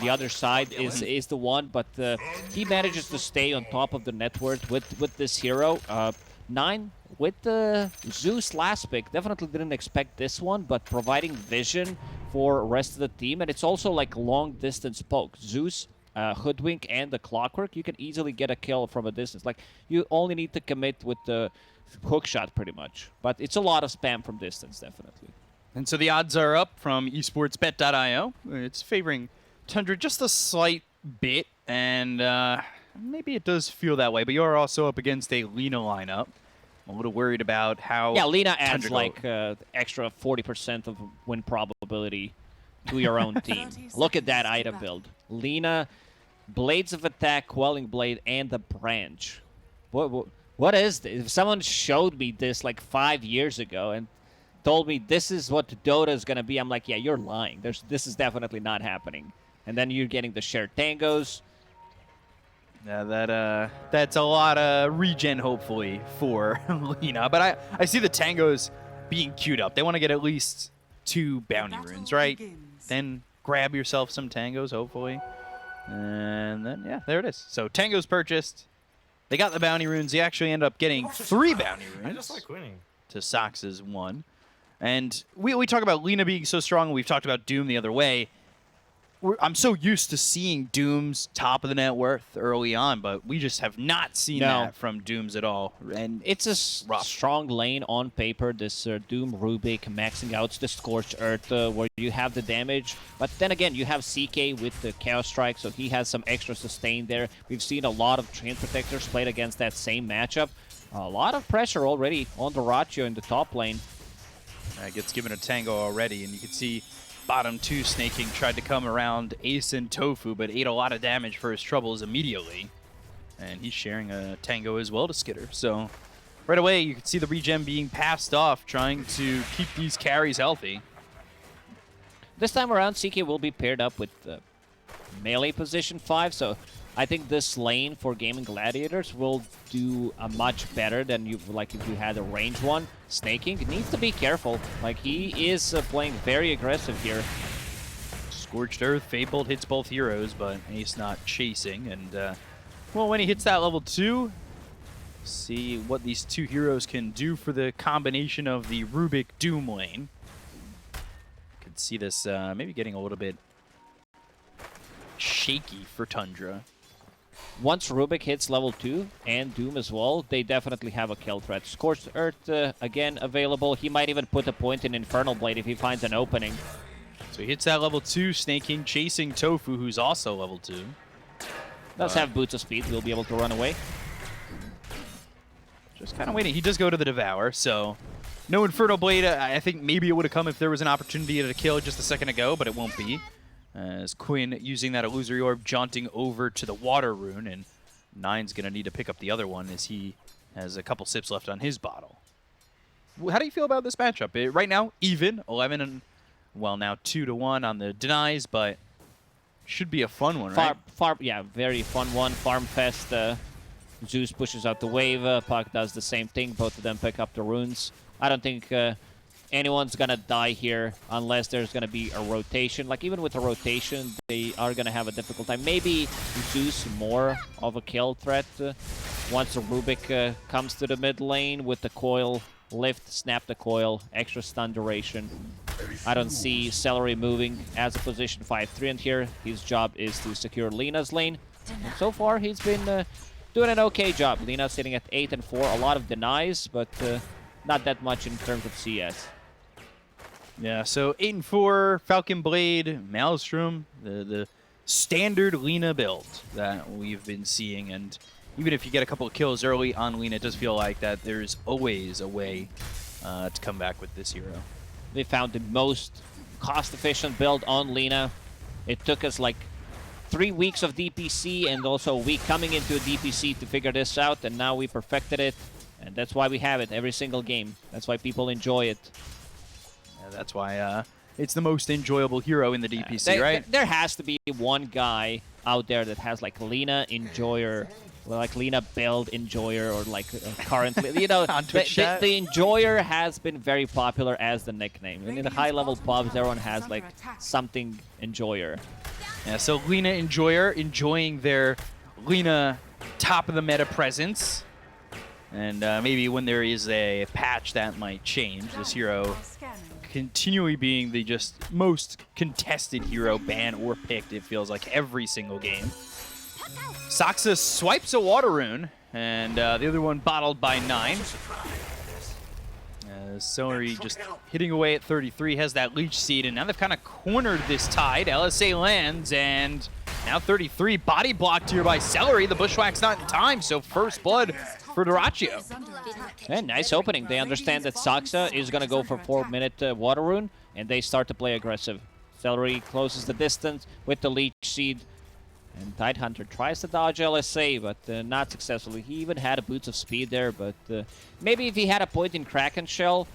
the other side is the one, but he manages to stay on top of the net worth with this hero. 9 with the Zeus last pick. Definitely didn't expect this one, but providing vision for the rest of the team. And it's also like long distance poke. Zeus, Hoodwink, and the Clockwork, you can easily get a kill from a distance. Like, you only need to commit with the hook shot pretty much. But it's a lot of spam from distance, definitely. And so the odds are up from esportsbet.io. It's favoring Tundra just a slight bit, and maybe it does feel that way, but you're also up against a Lina lineup. I'm a little worried about how... Yeah, Lina adds like extra 40% of win probability to your own team. Look at that item build. Lina, Blades of Attack, Quelling Blade, and the Branch. What is this? If someone showed me this like 5 years ago and told me this is what Dota is going to be, I'm like, yeah, you're lying. This is definitely not happening. And then you're getting the shared tangos. Yeah, that's a lot of regen, hopefully, for Lina. But I see the tangos being queued up. They want to get at least 2 bounty runes, right? Then grab yourself some tangos, hopefully. And then, yeah, there it is. So tangos purchased. They got the bounty runes. They actually end up getting 3 bounty runes. I just like winning. To Sox's 1. And we talk about Lina being so strong. We've talked about Doom the other way. I'm so used to seeing Doom's top of the net worth early on, but we just have not seen that from Doom's at all. And it's a strong lane on paper, this Doom Rubik maxing out the Scorched Earth where you have the damage. But then again, you have CK with the Chaos Strike, so he has some extra sustain there. We've seen a lot of Chain Protectors played against that same matchup. A lot of pressure already on the Ratio in the top lane. Gets given a tango already, and you can see bottom 2 Snaking tried to come around Ace and Tofu, but ate a lot of damage for his troubles immediately. And he's sharing a tango as well to Skitter. So right away, you can see the regen being passed off, trying to keep these carries healthy. This time around, CK will be paired up with melee position 5, so I think this lane for Gaimin Gladiators will do a much better than if you had a range one. Snaking needs to be careful. Like, he is playing very aggressive here. Scorched Earth, Fabled hits both heroes, but Ace not chasing. And, well, when he hits that level 2, see what these 2 heroes can do for the combination of the Rubik Doom lane. Could see this maybe getting a little bit shaky for Tundra. Once Rubik hits level 2 and Doom as well, they definitely have a kill threat. Scorched Earth, again, available. He might even put a point in Infernal Blade if he finds an opening. So he hits that level 2, Snaking, chasing Tofu, who's also level 2. Does have Boots of Speed. He'll be able to run away. Just kind of waiting. He does go to the Devour, so no Infernal Blade. I think maybe it would have come if there was an opportunity to kill just a second ago, but it won't be. As Quinn using that Illusory Orb, jaunting over to the Water Rune, and Nine's going to need to pick up the other one as he has a couple sips left on his bottle. How do you feel about this matchup? Right now, even, 11 and, well, now 2-1 on the denies, but should be a fun one, right? Yeah, very fun one. Farm Fest, Zeus pushes out the wave, Puck does the same thing, both of them pick up the runes. I don't think anyone's gonna die here unless there's gonna be a rotation. Like, even with a rotation, they are gonna have a difficult time. Maybe Zeus more of a kill threat once the Rubik comes to the mid lane with the coil lift, snap the coil, extra stun duration. I don't see Celery moving as a position 5-3, and here his job is to secure Lina's lane. And so far, he's been doing an okay job. Lina sitting at 8 and 4, a lot of denies, but not that much in terms of CS. Yeah, so 8 and 4, Falcon Blade, Maelstrom, the standard Lina build that we've been seeing. And even if you get a couple of kills early on Lina, it does feel like that there's always a way to come back with this hero. They found the most cost-efficient build on Lina. It took us like 3 weeks of DPC and also a week coming into a DPC to figure this out, and now we perfected it. And that's why we have it every single game. That's why people enjoy it. Yeah, that's why it's the most enjoyable hero in the DPC, right? There has to be one guy out there that has like Lina Enjoyer, like Lina Build Enjoyer, or like currently, you know, the Enjoyer has been very popular as the nickname. And in the high-level pubs, everyone has like something Enjoyer. Yeah, so Lina Enjoyer enjoying their Lina top of the meta presence. And maybe when there is a patch that might change. This hero continually being the just most contested hero banned or picked, it feels like, every single game. Saxa swipes a water rune, and the other one bottled by 9. Celery just hitting away at 33, has that leech seed, and now they've kind of cornered this tide. LSA lands, and now 33 body blocked here by Celery. The Bushwhack's not in time, so first blood for Dyrachyo. Yeah, nice opening. They understand that Saxa is going to go for 4-minute water rune, and they start to play aggressive. Celery closes the distance with the leech seed, and Tidehunter tries to dodge LSA, but not successfully. He even had a Boots of Speed there, but maybe if he had a point in Kraken Shell,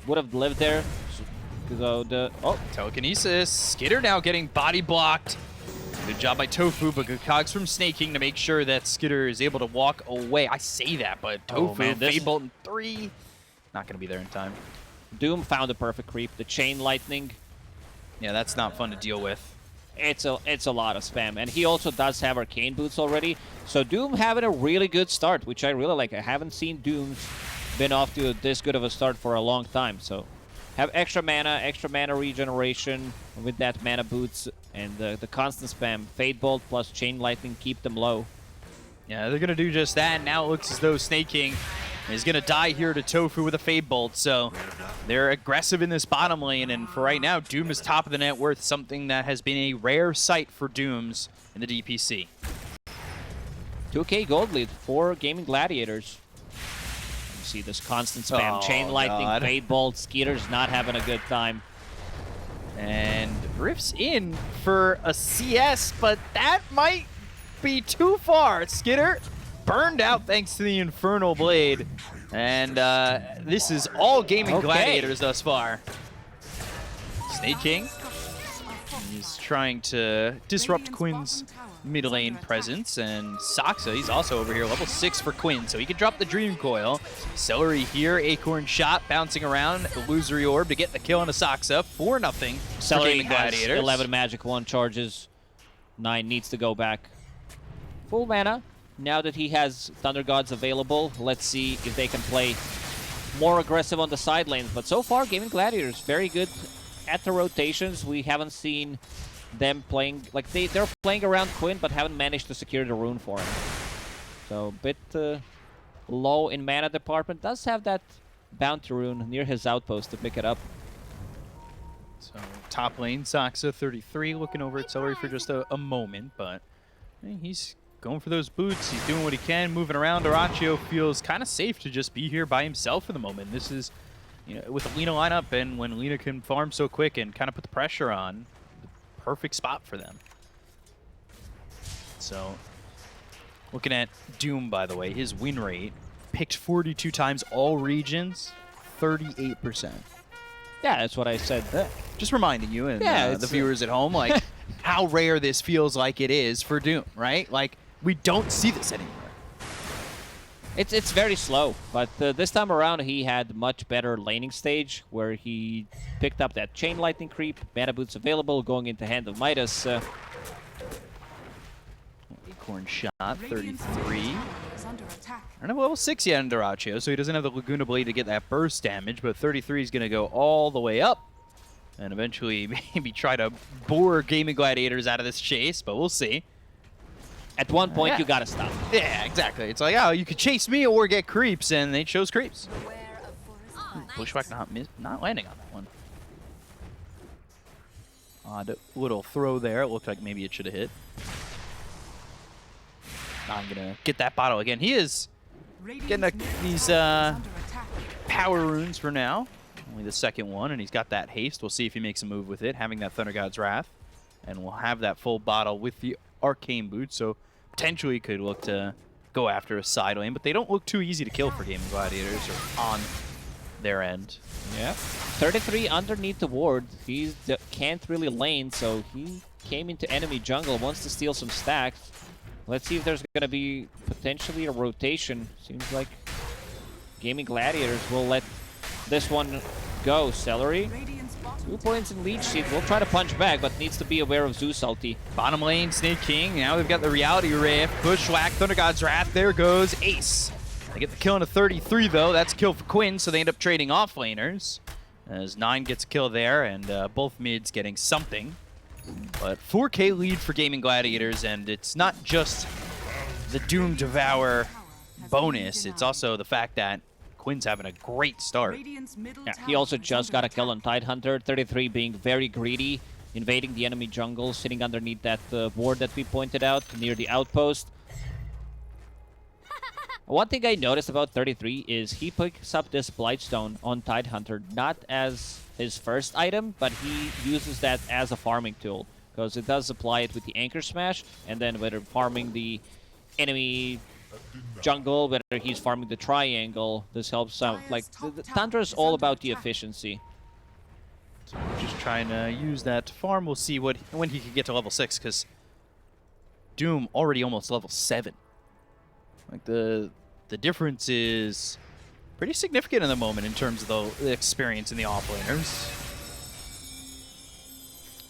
would have lived there. So Telekinesis. Skitter now getting body blocked. Good job by Tofu, but good cogs from Snaking to make sure that Skitter is able to walk away. I say that, but Tofu, Fade Bolt in 3. Not going to be there in time. Doom found the perfect creep. The Chain Lightning. Yeah, that's not fun to deal with. It's a lot of spam, and he also does have Arcane Boots already. So Doom having a really good start, which I really like. I haven't seen Doom been off to this good of a start for a long time. So have extra mana regeneration with that mana boots, and the constant spam. Fade Bolt plus Chain Lightning keep them low. Yeah, they're gonna do just that. Now it looks as though Snaking is gonna die here to Tofu with a Fade Bolt. So they're aggressive in this bottom lane, and for right now, Doom is top of the net worth, something that has been a rare sight for Dooms in the DPC. 2k gold lead for Gaimin Gladiators. You see this constant spam. Chain Lightning, Fade Bolt. Skeeter's not having a good time. And Rift's in for a CS, but that might be too far. Skitter burned out thanks to the Infernal Blade. And this is all Gaimin Gladiators thus far. Snake King. He's trying to disrupt Quinn's mid lane presence, and Saxa, he's also over here, level 6 for Quinn, so he can drop the Dream Coil. Celery here, Acorn Shot, bouncing around, Illusory Orb to get the kill on a Saxa, 4-0 Celery for Gladiators. 11 magic, 1 charges, 9 needs to go back. Full mana. Now that he has Thunder Gods available, let's see if they can play more aggressive on the side lanes. But so far, Gaimin Gladiators very good at the rotations. We haven't seen them playing, like they're playing around Quinn, but haven't managed to secure the rune for him. So a bit low in mana department. Does have that bounty rune near his outpost to pick it up. So top lane, Saxa 33 looking over at Celery for just a moment, but he's going for those boots. He's doing what he can, moving around. Dyrachyo feels kind of safe to just be here by himself for the moment. This is, you know, with a Lina lineup, and when Lina can farm so quick and kind of put the pressure on, perfect spot for them. So, looking at Doom, by the way, his win rate, picked 42 times all regions, 38%. Yeah, that's what I said. Just reminding you and the viewers at home, like, how rare this feels like it is for Doom, right? Like, we don't see this anymore. It's very slow, but this time around he had much better laning stage where he picked up that Chain Lightning creep, mana boots available, going into Hand of Midas. Acorn Shot, 33. I don't have level 6 yet in Dyrachyo, so he doesn't have the Laguna Blade to get that burst damage, but 33 is going to go all the way up and eventually maybe try to bore Gaimin Gladiators out of this chase, but we'll see. At one point, you gotta stop. Yeah, exactly. It's like, oh, you could chase me or get creeps, and they chose creeps. Bushwhack not landing on that one. Odd little throw there. It looked like maybe it should have hit. I'm gonna get that bottle again. He is getting these power runes for now. Only the second one, and he's got that haste. We'll see if he makes a move with it, having that Thunder God's Wrath. And we'll have that full bottle with the Arcane Boot, so potentially could look to go after a side lane, but they don't look too easy to kill for Gaimin Gladiators or on their end. Yeah. 33 underneath the ward. He can't really lane, so he came into enemy jungle, wants to steal some stacks. Let's see if there's going to be potentially a rotation. Seems like Gaimin Gladiators will let this one go. Celery 2 points in lead sheet. We'll try to punch back, but needs to be aware of Zeus ulti. Bottom lane, Snake King. Now they've got the Reality Rift. Bushwhack, Thunder God's Wrath. There goes Ace. They get the kill in a 33, though. That's a kill for Quinn, so they end up trading off laners. As 9 gets a kill there, and both mids getting something. But 4K lead for Gaimin Gladiators, and it's not just the Doom Devour bonus. It's also the fact that Quinn's having a great start. Yeah, he also just got a kill on Tidehunter. 33 being very greedy, invading the enemy jungle, sitting underneath that ward that we pointed out near the outpost. One thing I noticed about 33 is he picks up this Blightstone on Tidehunter, not as his first item, but he uses that as a farming tool, because it does apply it with the Anchor Smash, and then whether farming the enemy jungle, whether he's farming the triangle, this helps out. Like, Tundra is all about the efficiency. So we're just trying to use that to farm. We'll see when he can get to level 6, because Doom already almost level 7. Like, the difference is pretty significant in the moment in terms of the experience in the offlaners.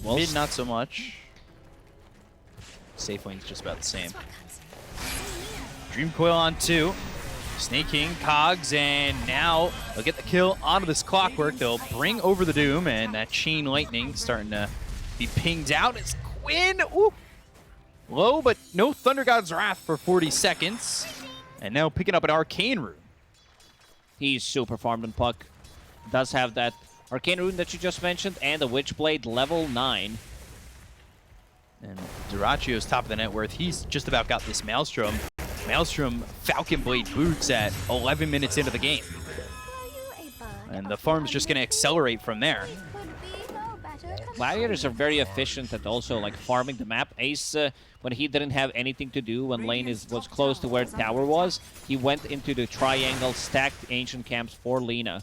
Well, mid, not so much. Safe lane's just about the same. Dream Coil on 2. Snake King, Cogs, and now they'll get the kill onto this Clockwork. They'll bring over the Doom, and that Chain Lightning starting to be pinged out. It's Quinn! Ooh. Low, but no Thunder God's Wrath for 40 seconds. And now picking up an Arcane Rune. He's super farmed on Puck. Does have that Arcane Rune that you just mentioned, and the Witchblade level 9. And Duracio's top of the net worth. He's just about got this Maelstrom. Maelstrom Falcon Blade boots at 11 minutes into the game. And the farm's just going to accelerate from there. Gladiators are very efficient at also like farming the map. Ace, when he didn't have anything to do, when lane was close to where tower was, he went into the triangle, stacked ancient camps for Lina.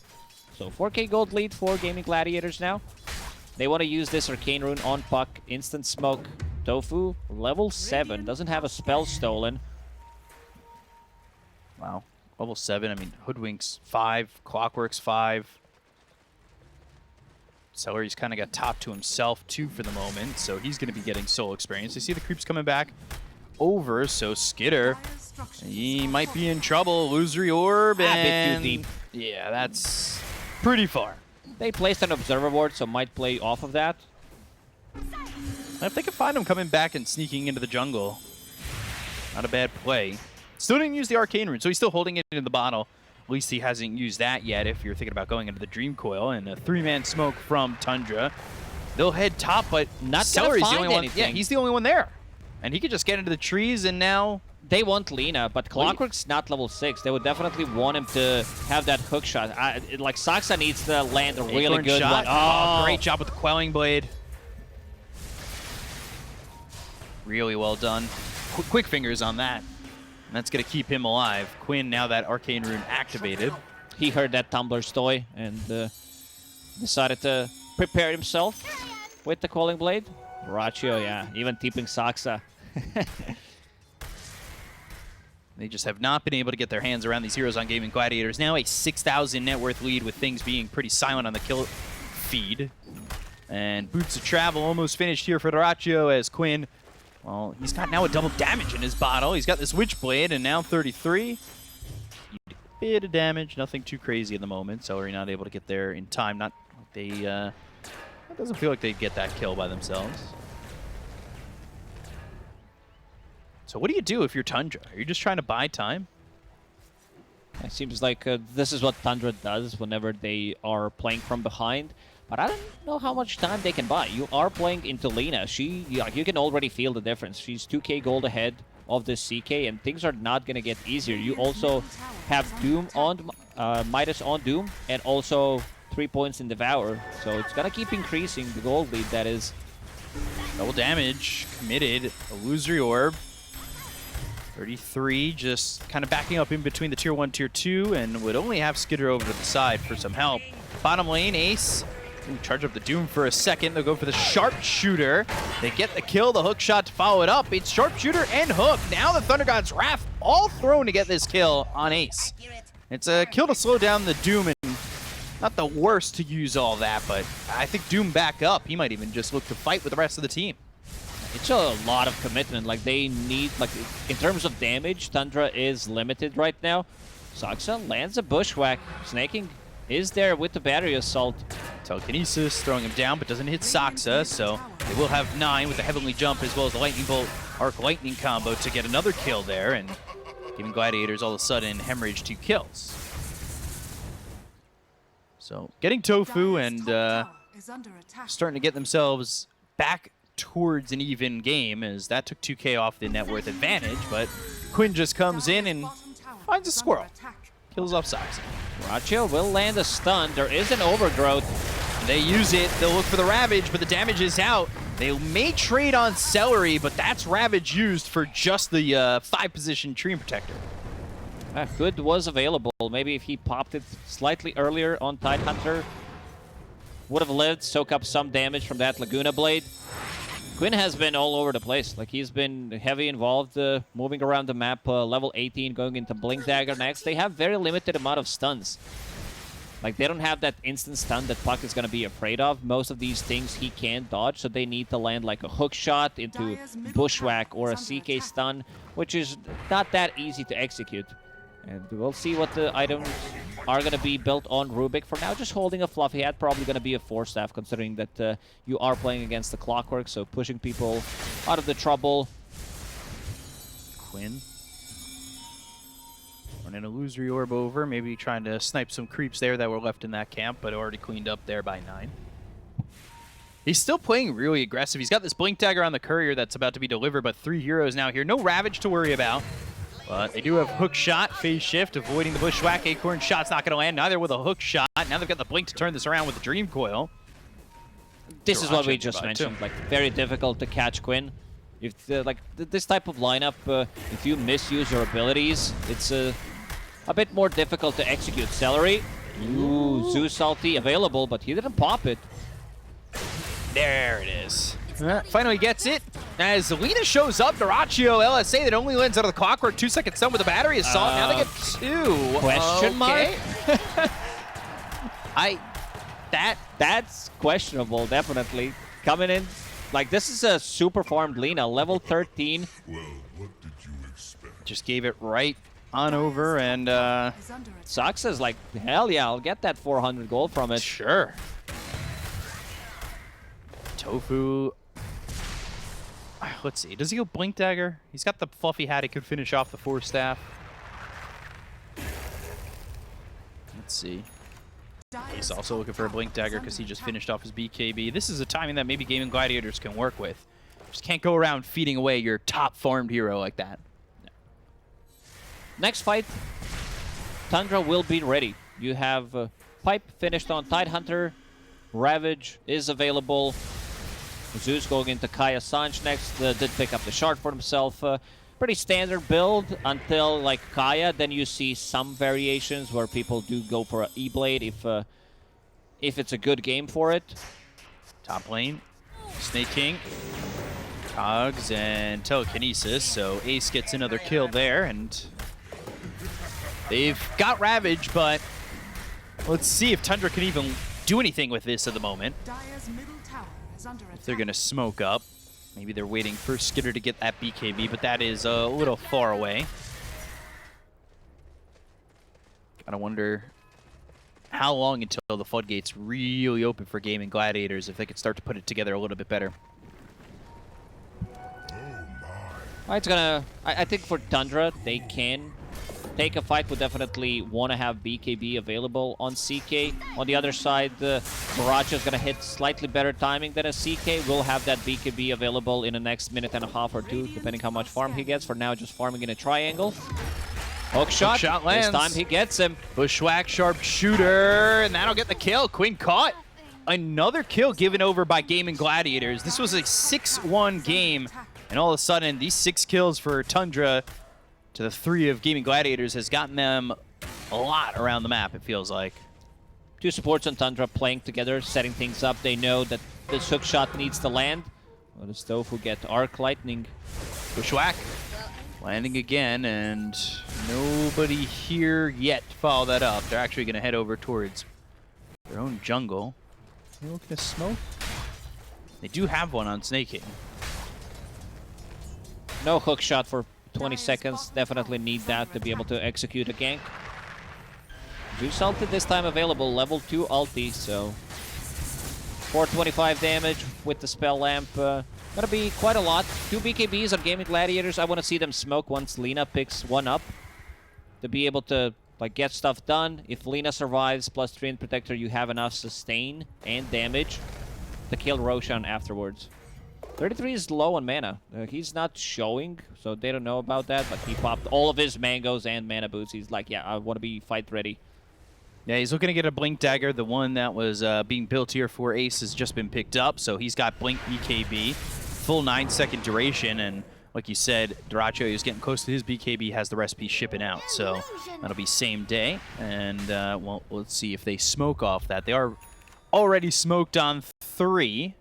So 4K gold lead for Gaimin Gladiators now. They want to use this Arcane Rune on Puck. Instant Smoke. Tofu, level 7. Doesn't have a spell stolen. Wow. Level 7. I mean, Hoodwink's 5. Clockwork's 5. Celery's kind of got top to himself, too, for the moment. So he's going to be getting solo experience. You see the creeps coming back over. So Skitter, he might be in trouble. Illusory Orb. A bit too deep. Yeah, that's pretty far. They placed an Observer Ward, so might play off of that. If they can find him coming back and sneaking into the jungle, not a bad play. Still didn't use the Arcane Rune, so he's still holding it in the bottle. At least he hasn't used that yet if you're thinking about going into the Dream Coil. And a 3-man smoke from Tundra. They'll head top, but not Celery's gonna the find only one. anything. Yeah, he's the only one there. And he could just get into the trees, and now they want Lina, but Clockwork's not level 6. They would definitely want him to have that hook shot. Like, Saksa needs to land a really good shot. one. Oh, Great job with the Quelling Blade. Really well done. Quick fingers on that. And that's going to keep him alive. Quinn, now that Arcane Rune activated. He heard that Tumbler Stoy and decided to prepare himself with the Calling Blade. Ratio, yeah, even tipping Saksa. They just have not been able to get their hands around these heroes on Gaimin Gladiators. Now a 6,000 net worth lead with things being pretty silent on the kill feed. And Boots of Travel almost finished here for Duraccio as Quinn, well, he's got now a double damage in his bottle. He's got this Witchblade and now 33. A bit of damage, nothing too crazy at the moment. Celery not able to get there in time. Not they. It doesn't feel like they'd get that kill by themselves. So what do you do if you're Tundra? Are you just trying to buy time? It seems like this is what Tundra does whenever they are playing from behind. But I don't know how much time they can buy. You are playing into Lina. You can already feel the difference. She's 2k gold ahead of this CK, and things are not going to get easier. You also have Doom on Midas on Doom, and also 3 points in Devour. So it's going to keep increasing the gold lead, that is. Double damage, committed, Illusory Orb. 33, just kind of backing up in between the tier 1, tier 2, and would only have Skitter over to the side for some help. Bottom lane, Ace. Charge up the Doom for a second. They'll go for the Sharpshooter. They get the kill, the hook shot to follow it up. It's Sharpshooter and hook. Now the Thunder God's Wrath all thrown to get this kill on Ace. It's a kill to slow down the Doom, and not the worst to use all that, but I think Doom back up. He might even just look to fight with the rest of the team. It's a lot of commitment. Like, they need, like, in terms of damage, Tundra is limited right now. Saxa lands a bushwhack. Snaking is there with the battery assault. Telekinesis throwing him down, but doesn't hit Saxa, so they will have 9 with the Heavenly Jump as well as the Lightning Bolt Arc Lightning combo to get another kill there, and Gaimin Gladiators all of a sudden hemorrhage 2 kills. So getting Tofu and starting to get themselves back towards an even game, as that took 2K off the net worth advantage, but Quinn just comes in and finds a squirrel. Kills off Saxa. Racho will land a stun. There is an overgrowth. They use it. They'll look for the Ravage, but the damage is out. They may trade on Celery, but that's Ravage used for just the 5-position Tree Protector. Good was available. Maybe if he popped it slightly earlier on Tidehunter, would have lived, soak up some damage from that Laguna Blade. Quinn has been all over the place. Like, he's been heavy involved, moving around the map, level 18, going into Blink Dagger next. They have very limited amount of stuns. Like, they don't have that instant stun that Puck is going to be afraid of. Most of these things he can't dodge, so they need to land like a hook shot into Bushwhack or a CK stun, which is not that easy to execute. And we'll see what the items are going to be built on Rubik. For now, just holding a Fluffy Hat, probably going to be a 4-staff, considering that you are playing against the Clockwork, so pushing people out of the trouble. Quinn running an Illusory Orb over, maybe trying to snipe some creeps there that were left in that camp, but already cleaned up there by 9. He's still playing really aggressive. He's got this Blink Dagger on the Courier that's about to be delivered, but 3 heroes now here. No Ravage to worry about. But they do have Hook Shot, Phase Shift, avoiding the Bushwhack. Acorn Shot's not going to land, neither with a Hook Shot. Now they've got the Blink to turn this around with the Dream Coil. This is what we just mentioned. Like, very difficult to catch Quinn. If this type of lineup, if you misuse your abilities, it's a bit more difficult to execute. Celery, ooh, Zeus ulti available, but he didn't pop it. There it is. Finally gets it. As Zelina shows up, Duraccio LSA that only lands out of the Clockwork. 2-second stun with a battery assault. Now they get 2. Question mark? That's questionable, definitely. Coming in, like, this is a super farmed Lina, level 13. Well, what did you expect? Just gave it right on over, and Saxa's like, hell yeah, I'll get that 400 gold from it. Sure. Tofu. Let's see. Does he go Blink Dagger? He's got the Fluffy Hat. He could finish off the 4-staff. Let's see. He's also looking for a Blink Dagger because he just finished off his BKB. This is a timing that maybe Gaimin Gladiators can work with. Just can't go around feeding away your top farmed hero like that. No. Next fight, Tundra will be ready. You have Pipe finished on Tidehunter. Ravage is available. Zeus going into Kaya Sanj next. Did pick up the shard for himself. Pretty standard build until like Kaya. Then you see some variations where people do go for an E-Blade if it's a good game for it. Top lane, Snake King, Cogs, and Telekinesis. So Ace gets another kill there, and they've got Ravage, but let's see if Tundra can even do anything with this at the moment. If they're going to smoke up. Maybe they're waiting for Skitter to get that BKB, but that is a little far away. Gotta wonder how long until the floodgates really open for Gaimin Gladiators, if they could start to put it together a little bit better. It's gonna. I think for Tundra, they can take a fight. Would definitely want to have BKB available on CK. On the other side, Barrage is gonna hit slightly better timing than a CK. Will have that BKB available in the next minute and a half or 2, depending how much farm he gets. For now, just farming in a triangle. Hook shot lands. This time he gets him. Bushwhack, sharpshooter, and that'll get the kill. Quinn caught. Another kill given over by Gaimin Gladiators. This was a 6-1 game, and all of a sudden, these 6 kills for Tundra to the 3 of Gaimin Gladiators has gotten them a lot around the map, it feels like. 2 supports on Tundra playing together, setting things up. They know that this hook shot needs to land. Well, the Stove will get Arc Lightning. Bushwhack landing again, and nobody here yet to follow that up. They're actually going to head over towards their own jungle. Are you looking to smoke? They do have one on Snake King. No hook shot for 20 seconds. Definitely need that to be able to execute a gank. Juice ulti this time available. Level 2 ulti, so 425 damage with the spell lamp. Gonna be quite a lot. 2 BKBs on Gaimin Gladiators. I want to see them smoke once Lina picks one up to be able to like get stuff done. If Lina survives plus 3 in Protector, you have enough sustain and damage to kill Roshan afterwards. 33 is low on mana. He's not showing, so they don't know about that, but he popped all of his mangoes and mana boots. He's like, yeah, I want to be fight ready. Yeah, he's looking to get a Blink Dagger. The one that was being built here for Ace has just been picked up, so he's got Blink BKB, full 9-second duration, and like you said, Dyrachyo is getting close to his BKB, has the recipe shipping out, so that'll be same day. And, well, let's see if they smoke off that. They are already smoked on 3.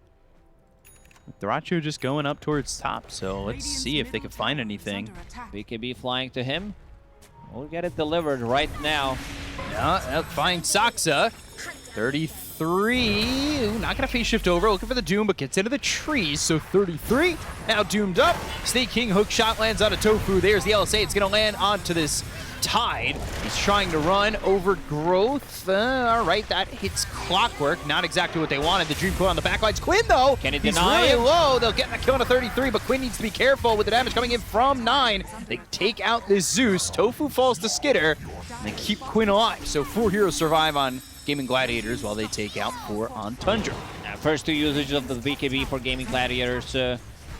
Dyrachyo just going up towards top, so let's see if they can find anything. BKB flying to him. We'll get it delivered right now. Yeah, find Saksa. 33. Ooh, not gonna phase shift over. Looking for the Doom, but gets into the trees. So 33. Now doomed up. Snake King hook shot lands on a Tofu. There's the LSA. It's gonna land onto this Tide. He's trying to run over Growth. All right, that hits Clockwork. Not exactly what they wanted. The Dream Coil on the backlines. Quinn, though, can he he's deny really him? low. They'll get the kill on a 33, but Quinn needs to be careful with the damage coming in from 9. They take out this Zeus. Tofu falls to Skitter, and they keep Quinn alive. So 4 heroes survive on Gaimin Gladiators while they take out 4 on Tundra. First 2 usage of the BKB for Gaimin Gladiators.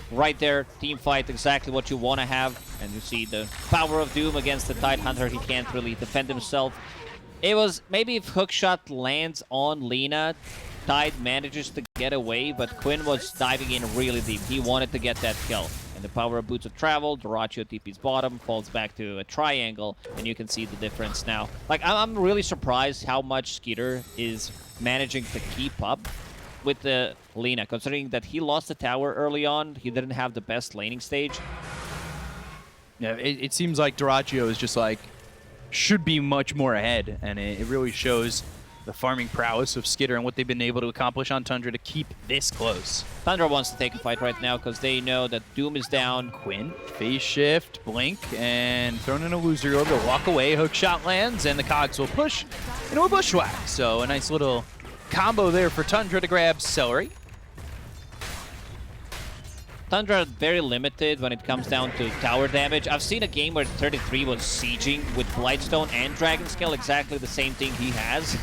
Right there, team fight, exactly what you want to have. And you see the power of Doom against the Tide Hunter. He can't really defend himself. It was maybe if hookshot lands on Lina, Tide manages to get away, but Quinn was diving in really deep. He wanted to get that kill. And the power of Boots of Travel, Dyrachyo TP's bottom, falls back to a triangle, and you can see the difference now. Like, I'm really surprised how much Skitter is managing to keep up with the Lina, considering that he lost the tower early on. He didn't have the best laning stage. Yeah, it seems like Dyrachyo is just like, should be much more ahead, and it really shows the farming prowess of Skitter and what they've been able to accomplish on Tundra to keep this close. Tundra wants to take a fight right now because they know that Doom is down. Quinn, phase shift, blink, and thrown in a loser orb to walk away. Hook shot lands, and the Cogs will push into a bushwhack. So a nice little combo there for Tundra to grab Celery. Tundra very limited when it comes down to tower damage. I've seen a game where 33 was sieging with Blightstone and Dragon Scale, exactly the same thing he has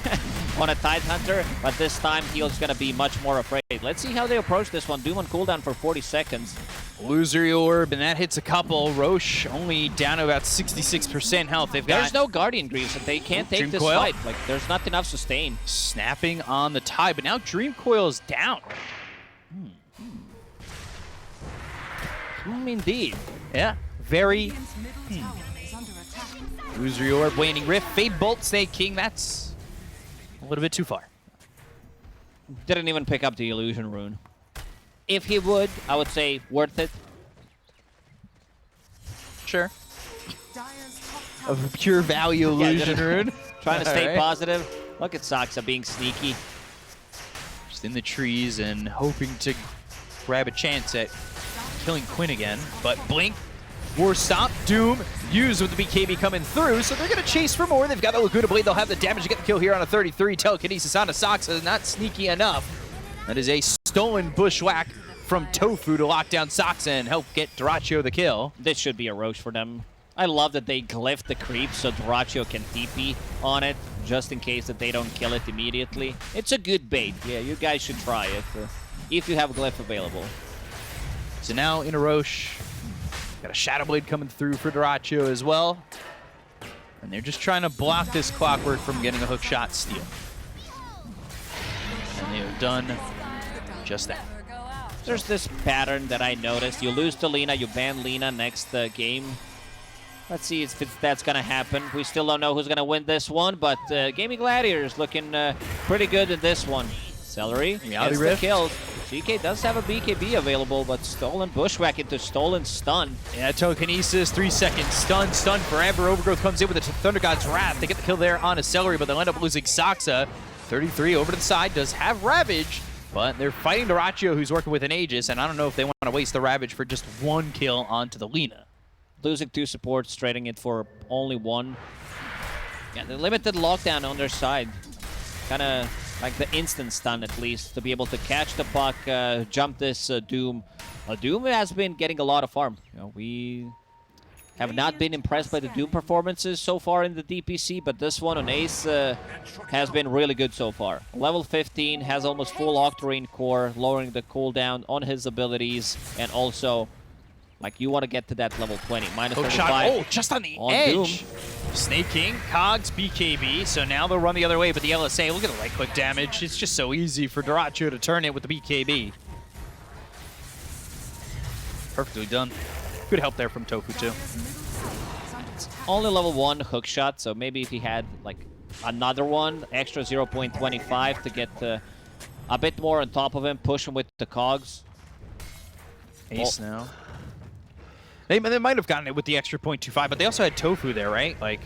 on a Tide Hunter, but this time he's going to be much more afraid. Let's see how they approach this one. Doom on cooldown for 40 seconds. Loser orb, and that hits a couple. Roche only down to about 66% health. There's no Guardian Greaves, and they can't take Dream this Coil. fight. Like, there's not enough sustain. Snapping on the Tide, but now Dream Coil is down. Indeed. Yeah, very. Loser orb, waning rift, Fade Bolt, Snake King. That's a little bit too far. Didn't even pick up the illusion rune. If he would, I would say worth it. Sure. Of pure value illusion rune. Trying to stay All right. positive. Look at Saksa being sneaky. Just in the trees and hoping to grab a chance at killing Quinn again. But Blink, War Stop, Doom, used with the BKB coming through, so they're going to chase for more. They've got the Laguna Blade. They'll have the damage to get the kill here on a 33. Telekinesis on a Saksa, not sneaky enough. That is a stolen bushwhack from Tofu to lock down Saksa and help get Dyrachyo the kill. This should be a Roche for them. I love that they glyph the creep so Dyrachyo can TP on it, just in case that they don't kill it immediately. It's a good bait. Yeah, you guys should try it if you have glyph available. So now in a Roche, got a Shadow Blade coming through for Dyrachyo as well. And they're just trying to block this Clockwork from getting a hook shot steal. And they have done just that. There's this pattern that I noticed. You lose to Lina, you ban Lina next game. Let's see if that's going to happen. We still don't know who's going to win this one, but Gaimin Gladiators looking pretty good in this one. Celery gets the kills. GK does have a BKB available, but stolen bushwhack into stolen stun. Yeah, telekinesis, 3 seconds, stun forever. Overgrowth comes in with a Thunder God's Wrath. They get the kill there on a Celery, but they'll end up losing Saksa. 33 over to the side, does have Ravage, but they're fighting Dyrachyo, who's working with an Aegis, and I don't know if they want to waste the Ravage for just one kill onto the Lina. Losing 2 supports, trading it for only 1. Yeah, the limited lockdown on their side. Kind of like the instant stun, at least, to be able to catch the puck, jump this Doom. Doom has been getting a lot of farm. You know, we have not been impressed by the Doom performances so far in the DPC, but this one on Ace has been really good so far. Level 15, has almost full Octarine core, lowering the cooldown on his abilities, and also, like, you want to get to that level 20. Minus Hook 35 shot. Oh, just on the edge. Doom. Snake King, Cogs, BKB, so now they'll run the other way, but the LSA, look at the right-click damage. It's just so easy for Dyrachyo to turn it with the BKB. Perfectly done. Good help there from Tofu, too. Only level 1 hook shot, so maybe if he had like another one, extra 0.25 to get a bit more on top of him, push him with the cogs. Ace now. They might have gotten it with the extra 0.25, but they also had Tofu there, right? Like,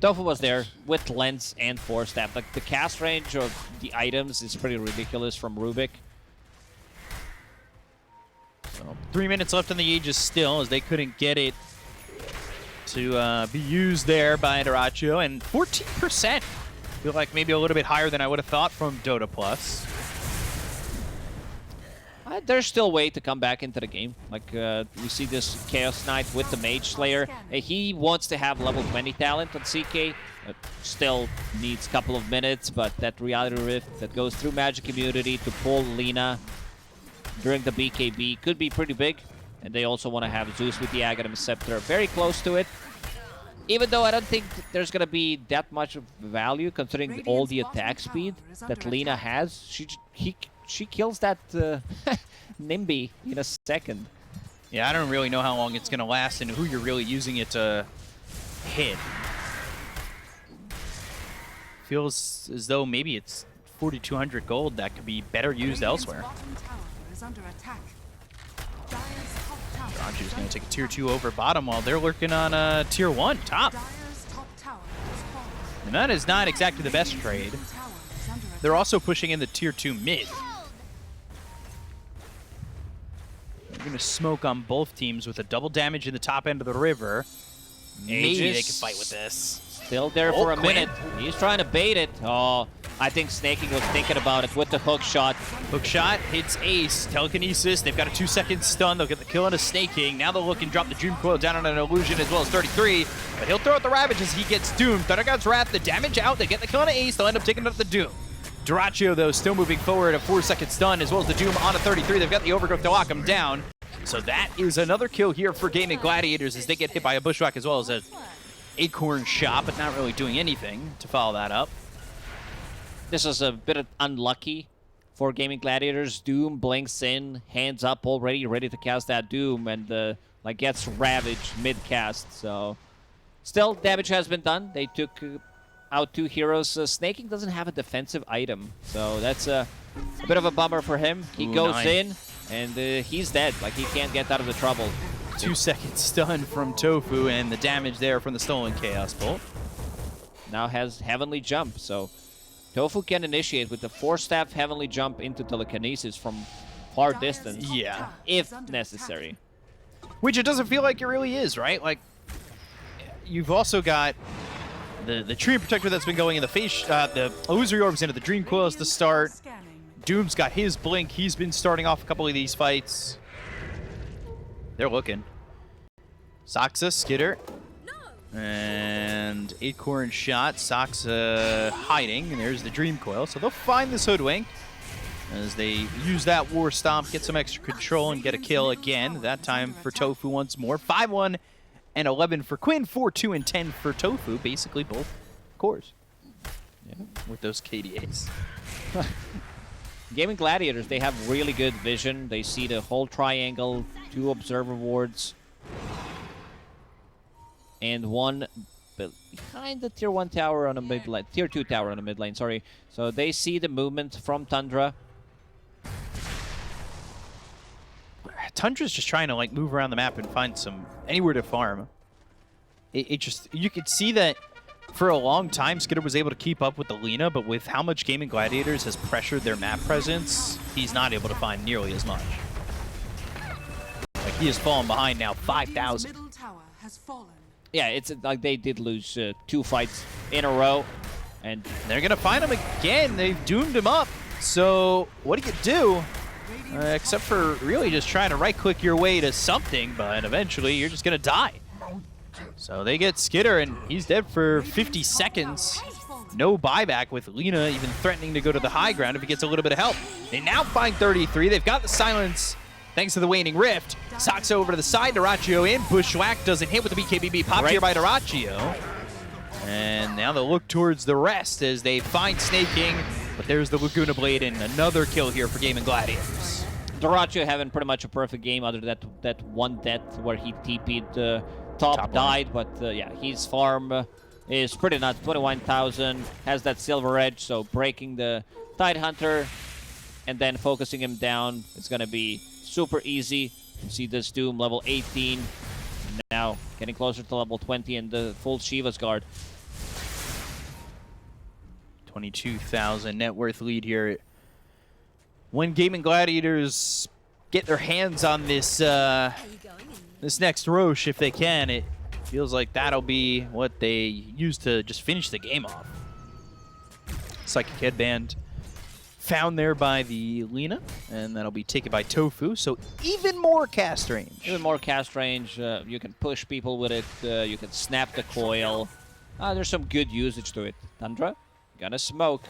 Tofu was there with Lens and Force Staff. Like, the cast range of the items is pretty ridiculous from Rubik. so 3 minutes left on the Aegis still, as they couldn't get it to be used there by Dyrachyo, and 14%. Feel like maybe a little bit higher than I would have thought from Dota Plus. There's still way to come back into the game. Like, we see this Chaos Knight with the Mage Slayer. He wants to have level 20 talent on CK. Still needs a couple of minutes, but that Reality Rift that goes through Magic Immunity to pull Lina during the BKB could be pretty big. And they also want to have Zeus with the Aghanim Scepter very close to it. Even though I don't think there's going to be that much of value, considering all the attack speed that Lina has. She kills that Nimby in a second. Yeah, I don't really know how long it's going to last and who you're really using it to hit. Feels as though maybe it's 4,200 gold that could be better used elsewhere. Dyrachyo's going to take a tier 2 over bottom while they're lurking on tier 1 top. And that is not exactly the best trade. They're also pushing in the tier 2 mid. They're going to smoke on both teams with a double damage in the top end of the river. Maybe they can fight with this. Still there for a minute. He's trying to bait it. Oh, I think Snaking was thinking about it with the hook shot. Hook shot hits Ace. Telekinesis. They've got a 2-second stun. They'll get the kill on a Snaking. Now they'll look and drop the Dream Coil down on an Illusion as well as 33. But he'll throw out the Ravage as he gets doomed. Thundergod's Wrath, the damage out. They get the kill on Ace. They'll end up taking out the Doom. Dyrachyo, though, still moving forward. A 4-second stun as well as the Doom on a 33. They've got the Overgrowth to lock him down. So that is another kill here for Gaimin Gladiators as they get hit by a Bushwhack as well as a Acorn shot, but not really doing anything to follow that up. This is a bit unlucky for Gaimin Gladiators. Doom blinks in, hands up already, ready to cast that Doom, and like gets ravaged mid-cast. So still, damage has been done. They took out 2 heroes. Snaking doesn't have a defensive item, so that's a bit of a bummer for him. He goes in, and he's dead. Like, he can't get out of the trouble. 2-second stun from Tofu, and the damage there from the stolen Chaos Bolt. Now has Heavenly Jump, so Tofu can initiate with the Force Staff Heavenly Jump into Telekinesis from far distance. Yeah. If necessary. Which it doesn't feel like it really is, right? Like, you've also got the Tree Protector that's been going in the face, the Illusory Orbs into the Dream Coils to start. Doom's got his Blink. He's been starting off a couple of these fights. They're looking. Soxa, Skitter. And Acorn shot. Soxa hiding. And there's the Dream Coil. So they'll find this Hoodwink as they use that War Stomp, get some extra control, and get a kill again. That time for Tofu once more. 5-1 and 11 for Quinn. 4-2 and 10 for Tofu. Basically both cores. Yeah, with those KDAs. Gaimin Gladiators, they have really good vision. They see the whole triangle, 2 observer wards, and 1 behind the tier 1 tower on a mid lane, tier 2 tower on a mid lane, sorry. So they see the movement from Tundra. Tundra's just trying to like move around the map and find anywhere to farm. It just, you could see that For a long time, Skitter was able to keep up with the Lina, but with how much Gaimin Gladiators has pressured their map presence, he's not able to find nearly as much. Like, he has fallen behind now 5,000. Middle tower has fallen. Yeah, it's like they did lose 2 fights in a row. And they're going to find him again. They've doomed him up. So what do you do? Except for really just trying to right-click your way to something, but eventually you're just going to die. So they get Skitter, and he's dead for 50 seconds. No buyback with Lina even threatening to go to the high ground if he gets a little bit of help. They now find 33. They've got the silence thanks to the waning rift. Sox over to the side. Dyrachyo in. Bushwhack doesn't hit with the BKBB. Popped here by Dyrachyo. And now they'll look towards the rest as they find Snaking. But there's the Laguna Blade and another kill here for Gaimin Gladiators. Dyrachyo having pretty much a perfect game other than that one death where he TP'd top died. But yeah, his farm is pretty nuts. 21,000, has that silver edge, so breaking the Tidehunter and then focusing him down is going to be super easy. You can see this Doom level 18. Now getting closer to level 20 and the full Shiva's guard. 22,000 net worth lead here. When Gaimin Gladiators get their hands on this this next Roche, if they can, it feels like that'll be what they use to just finish the game off. Psychic Headband found there by the Lina, and that'll be taken by Tofu, so even more cast range. Even more cast range. You can push people with it. You can snap the coil. There's some good usage to it. Tundra, gonna smoke.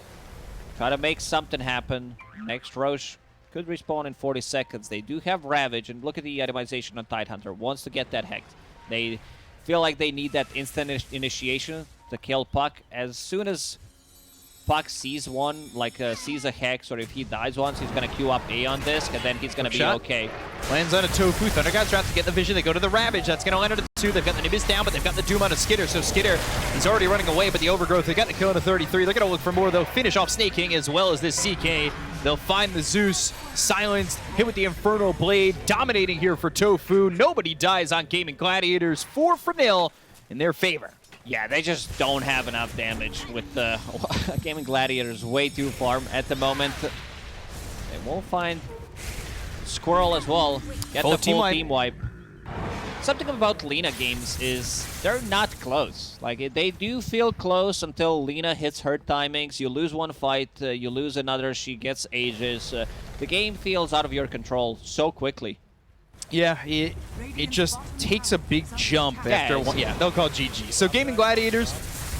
Try to make something happen. Next Roche could respawn in 40 seconds. They do have Ravage, and look at the itemization on Tidehunter. Wants to get that Hex. They feel like they need that instant initiation to kill Puck. As soon as Puck sees one, like sees a Hex, or if he dies once, he's going to queue up A on disc, and then he's going to be okay. Lands on a Tofu. Thundergod's trying to get the vision. They go to the Ravage. That's going to land on a 2. They've got the Nimbus down, but they've got the Doom on a Skitter. So Skitter is already running away, but the Overgrowth, they got the kill on a 33. They're going to look for more, though. Finish off Snaking as well as this CK. They'll find the Zeus. Silenced. Hit with the Infernal Blade. Dominating here for Tofu. Nobody dies on Gaimin Gladiators. 4-0 in their favor. Yeah, they just don't have enough damage with the Gaimin Gladiators way too far at the moment. They won't find Squirrel as well. Get the full team wipe. Something about Lina games is they're not close. Like, they do feel close until Lina hits her timings. You lose one fight, you lose another, she gets ages. The game feels out of your control so quickly. Yeah, it just takes a big jump after one. Yeah, they'll call GG. So Gaimin Gladiators,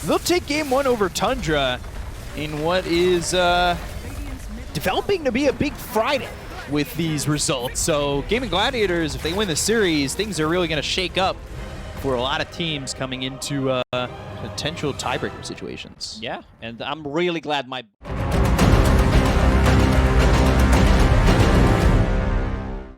they'll take game 1 over Tundra in what is developing to be a big Friday with these results. So Gaimin Gladiators, if they win the series, things are really going to shake up for a lot of teams coming into potential tiebreaker situations. Yeah, and I'm really glad my